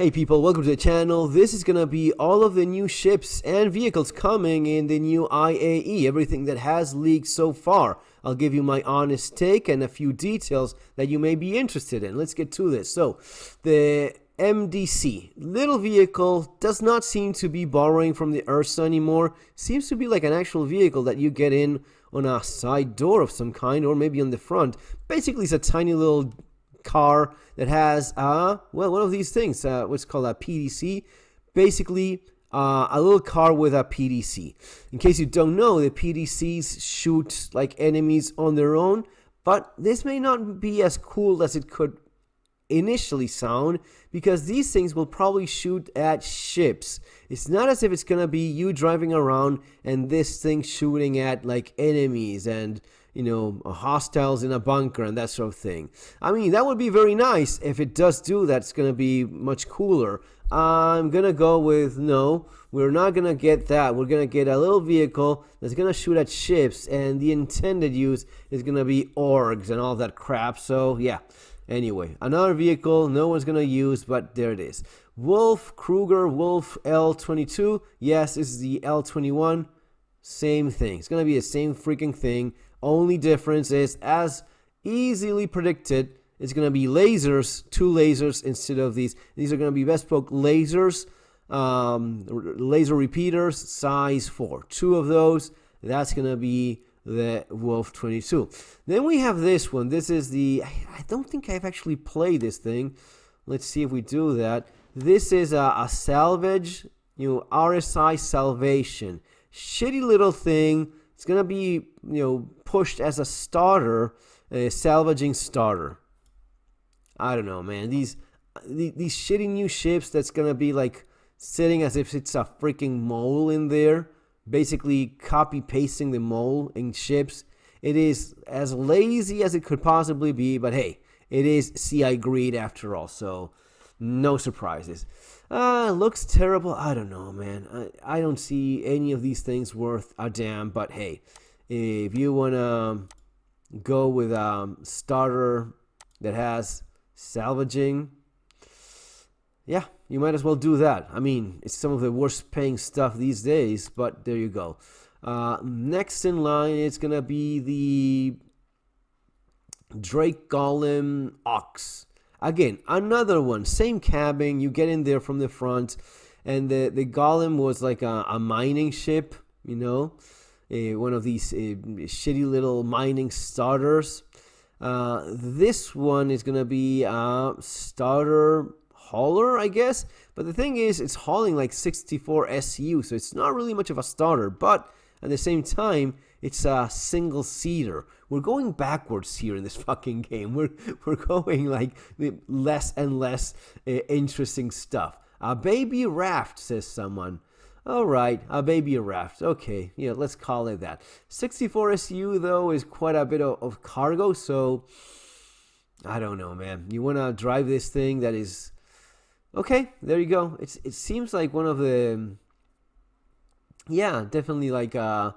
Hey people, welcome to the channel. This is gonna be all of the new ships and vehicles coming in the new IAE, everything that has leaked so far. I'll give you my honest take and a few details that you may be interested in. Let's get to this. So, the MDC, little vehicle, does not seem to be borrowing from the Ursa anymore. Seems to be like an actual vehicle that you get in on a side door of some kind, or maybe on the front. Basically, it's a tiny little car that has one of these things, what's called a PDC. Basically a little car with a PDC. In case you don't know, the PDCs shoot like enemies on their own, but this may not be as cool as it could initially sound, because these things will probably shoot at ships. It's not as if it's gonna be you driving around and this thing shooting at like enemies and, you know, hostiles in a bunker and that sort of thing. I mean, that would be very nice. If it does do that, it's gonna be much cooler. I'm gonna go with no, we're not gonna get that. We're gonna get a little vehicle that's gonna shoot at ships, and the intended use is gonna be orgs and all that crap. So yeah, anyway, another vehicle no one's gonna use, but there it is. Wolf Kruger Wolf L22. Yes, this is the L21. Same thing. It's gonna be the same freaking thing. Only difference is, as easily predicted, it's going to be lasers, 2 lasers instead of these. These are going to be bespoke lasers, laser repeaters, size 4. 2 of those. That's going to be the Wolf 22. Then we have this one. This is the, I don't think I've actually played this thing. Let's see if we do that. This is a salvage, RSI Salvation. Shitty little thing. It's going to be, pushed as a starter, a salvaging starter. I don't know, man. These shitty new ships that's going to be like sitting as if it's a freaking mole in there. Basically copy pasting the mole in ships. It is as lazy as it could possibly be, but hey, it is CI greed after all, so no surprises. Looks terrible. I don't know, man. I don't see any of these things worth a damn, but hey, if you want to go with a starter that has salvaging, yeah, you might as well do that. I mean, it's some of the worst paying stuff these days, but there you go. Next in line, it's going to be the Drake Golem Ox. Again, another one, same cabin, you get in there from the front, and the Golem was like a mining ship, one of these shitty little mining starters. This one is going to be a starter hauler, I guess, but the thing is, it's hauling like 64 SU, so it's not really much of a starter, but at the same time, it's a single seater. We're going backwards here in this fucking game. We're going like less and less interesting stuff. A baby raft, says someone. All right, a baby raft. Okay, yeah, let's call it that. 64 SU though is quite a bit of cargo, so I don't know, man. You want to drive this thing that is okay? There you go. It seems like one of the, yeah, definitely like the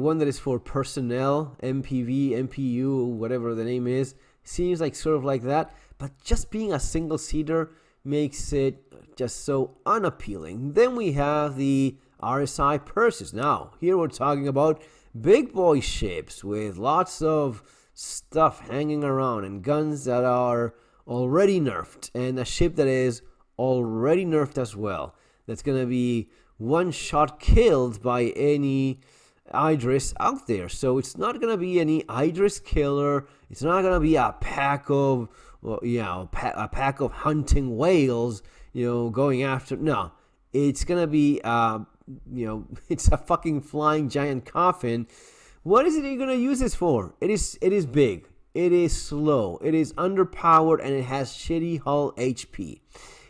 one that is for personnel, MPV, MPU, whatever the name is, seems like sort of like that. But just being a single seater makes it just so unappealing. Then we have the RSI Perseus. Now, here we're talking about big boy ships with lots of stuff hanging around and guns that are already nerfed, and a ship that is already nerfed as well. That's going to be one shot killed by any Idris out there. So it's not going to be any Idris killer. It's not going to be a pack of, a pack of hunting whales, going after. No, it's going to be, it's a fucking flying giant coffin. What is it you're going to use this for? It is big. It is slow. It is underpowered, and it has shitty hull HP.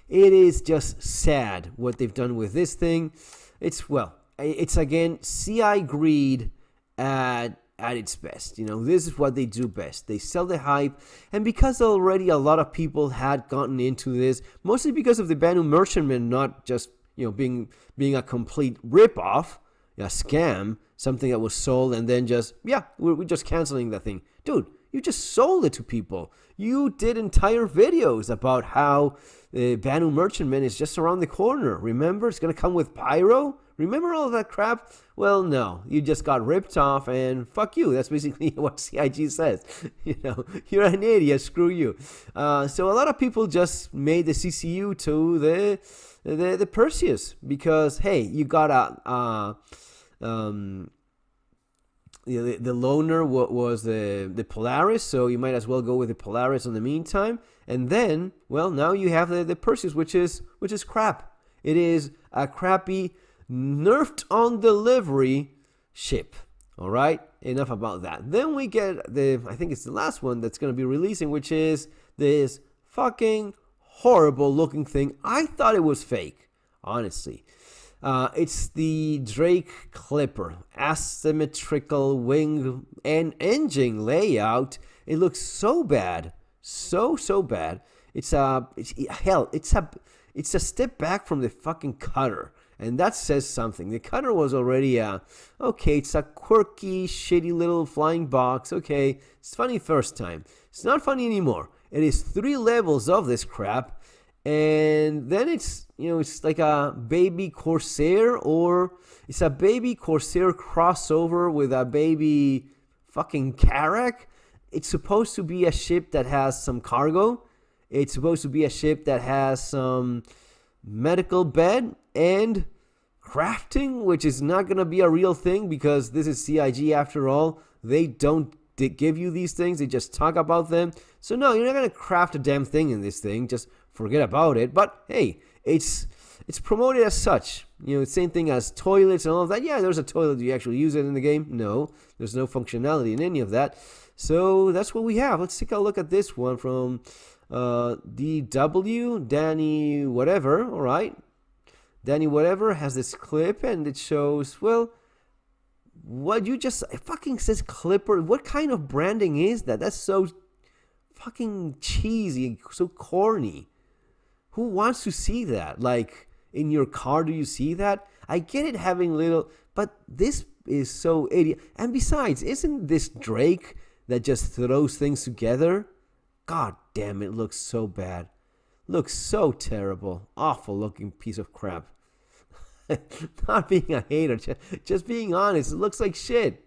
It is just sad what they've done with this thing. It's again CI greed at its best. This is what they do best. They sell the hype, and because already a lot of people had gotten into this, mostly because of the Banu Merchantman not just being a complete ripoff, a scam, something that was sold and then just we're just canceling that thing, dude. You just sold it to people. You did entire videos about how the Banu Merchantman is just around the corner. Remember, it's gonna come with pyro. Remember all of that crap? Well, no, you just got ripped off, and fuck you. That's basically what CIG says. You're an idiot. Screw you. So a lot of people just made the CCU to the Perseus because hey, you got the loaner was the Polaris, so you might as well go with the Polaris in the meantime. And then, well, now you have the Perseus, which is crap. It is a crappy, nerfed on delivery ship. All right, enough about that. Then we get I think it's the last one that's going to be releasing, which is this fucking horrible looking thing. I thought it was fake, honestly. It's the Drake Clipper, asymmetrical wing and engine layout. It looks so bad, so bad. It's a step back from the fucking cutter, and that says something. The cutter was already okay. It's a quirky, shitty little flying box. Okay, it's funny first time. It's not funny anymore. It is 3 levels of this crap. And then it's like a baby Corsair, or it's a baby Corsair crossover with a baby fucking Karak. It's supposed to be a ship that has some cargo. It's supposed to be a ship that has some medical bed and crafting, which is not going to be a real thing because this is CIG after all. They don't give you these things. They just talk about them. So no, you're not going to craft a damn thing in this thing. Just forget about it. But hey, it's promoted as such. Same thing as toilets and all of that. Yeah, there's a toilet. Do you actually use it in the game? No, there's no functionality in any of that. So that's what we have. Let's take a look at this one from DW, Danny whatever. All right, Danny whatever has this clip, and it shows, well, what you just, it fucking says Clipper. What kind of branding is that? That's so fucking cheesy, so corny. Who wants to see that? Like, in your car, do you see that? I get it having little, but this is so idiot. And besides, isn't this Drake that just throws things together? God damn, it looks so bad. Looks so terrible. Awful looking piece of crap. Not being a hater, just being honest. It looks like shit.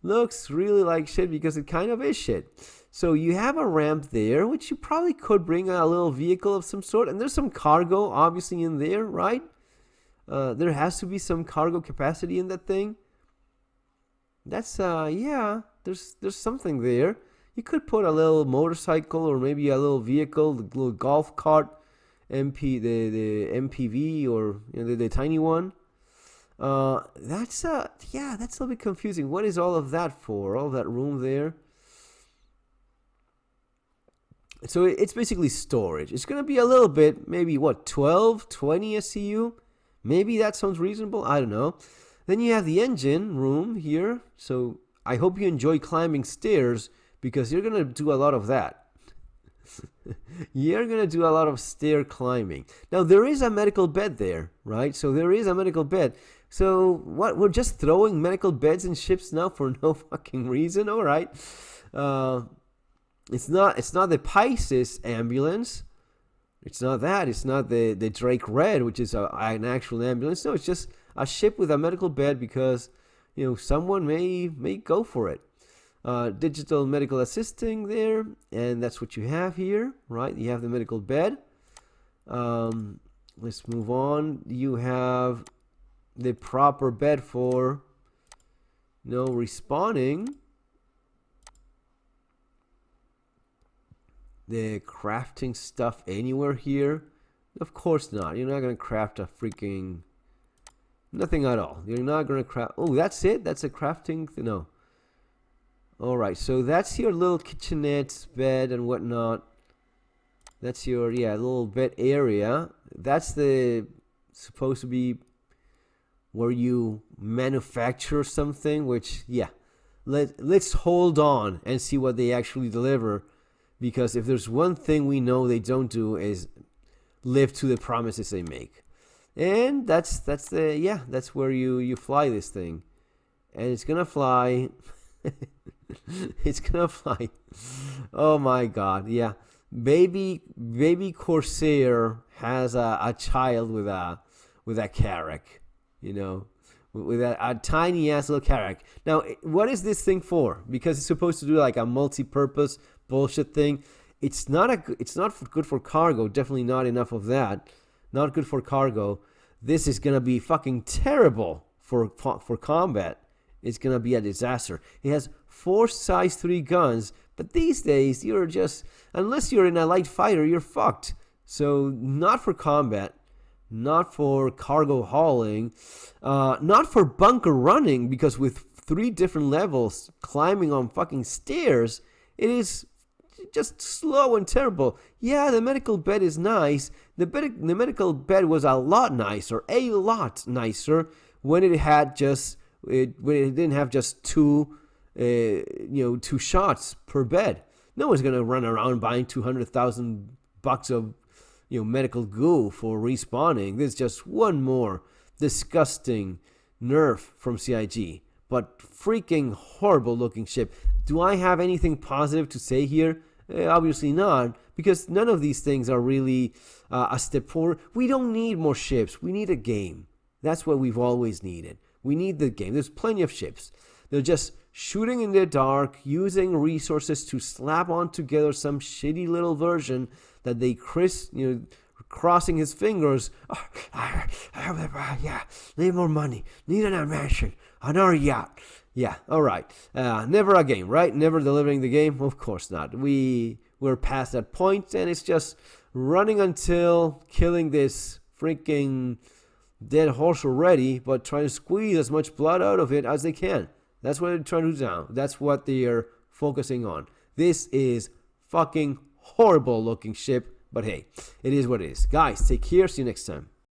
Looks really like shit because it kind of is shit. So you have a ramp there, which you probably could bring a little vehicle of some sort. And there's some cargo, obviously, in there, right? There has to be some cargo capacity in that thing. That's, yeah, there's something there. You could put a little motorcycle or maybe a little vehicle, the little golf cart, the MPV, or the tiny one. That's a little bit confusing. What is all of that for? All of that room there. So it's basically storage. It's going to be a little bit, maybe 12, 20 SCU. Maybe that sounds reasonable. I don't know. Then you have the engine room here. So I hope you enjoy climbing stairs because you're going to do a lot of that. You're going to do a lot of stair climbing. Now, there is a medical bed there, right? So there is a medical bed. So what? We're just throwing medical beds in ships now for no fucking reason? All right. It's not the Pisces ambulance. It's not that. It's not the Drake Red, which is an actual ambulance. No, it's just a ship with a medical bed because, someone may go for it. Digital medical assisting there, and that's what you have here, right? You have the medical bed. Let's move on. You have the proper bed for respawning. The crafting stuff anywhere here? Of course not. You're not going to craft a freaking nothing at all. You're not going to craft. Oh, that's it? That's a crafting? No. Alright, so that's your little kitchenette, bed, and whatnot. That's your, little bed area. That's supposed to be where you manufacture something, which, let's hold on and see what they actually deliver. Because if there's one thing we know they don't do is live to the promises they make. And that's where you fly this thing. And it's gonna fly. It's gonna fly. Oh my god, yeah. baby Corsair has a child with a carrack, you know, with a tiny ass little carrack. Now, what is this thing for? Because it's supposed to do like a multi-purpose bullshit thing. It's not good for cargo. Definitely not enough of that. Not good for cargo. This is gonna be fucking terrible for combat. It's gonna be a disaster. It has 4 size 3 guns, but these days you're just, unless you're in a light fighter, you're fucked. So not for combat, not for cargo hauling, not for bunker running, because with 3 different levels climbing on fucking stairs, it is just slow and terrible. Yeah, the medical bed is nice. The medical bed was a lot nicer when it had just when it didn't have just 2 shots per bed. No one's gonna run around buying $200,000 of medical goo for respawning. This is just one more disgusting nerf from CIG. But freaking horrible looking ship. Do I have anything positive to say here? Obviously not, because none of these things are really a step forward. We don't need more ships. We need a game. That's what we've always needed. We need the game. There's plenty of ships. They're just shooting in the dark, using resources to slap on together some shitty little version that they crossing his fingers. Yeah, need more money. Need an animation. Another yacht. Yeah, all right. Never a game, right? Never delivering the game? Of course not. We're past that point, and it's just running until killing this freaking dead horse already, but trying to squeeze as much blood out of it as they can. That's what they're trying to do now. That's what they are focusing on. This is fucking horrible looking ship, but hey, it is what it is. Guys, take care. See you next time.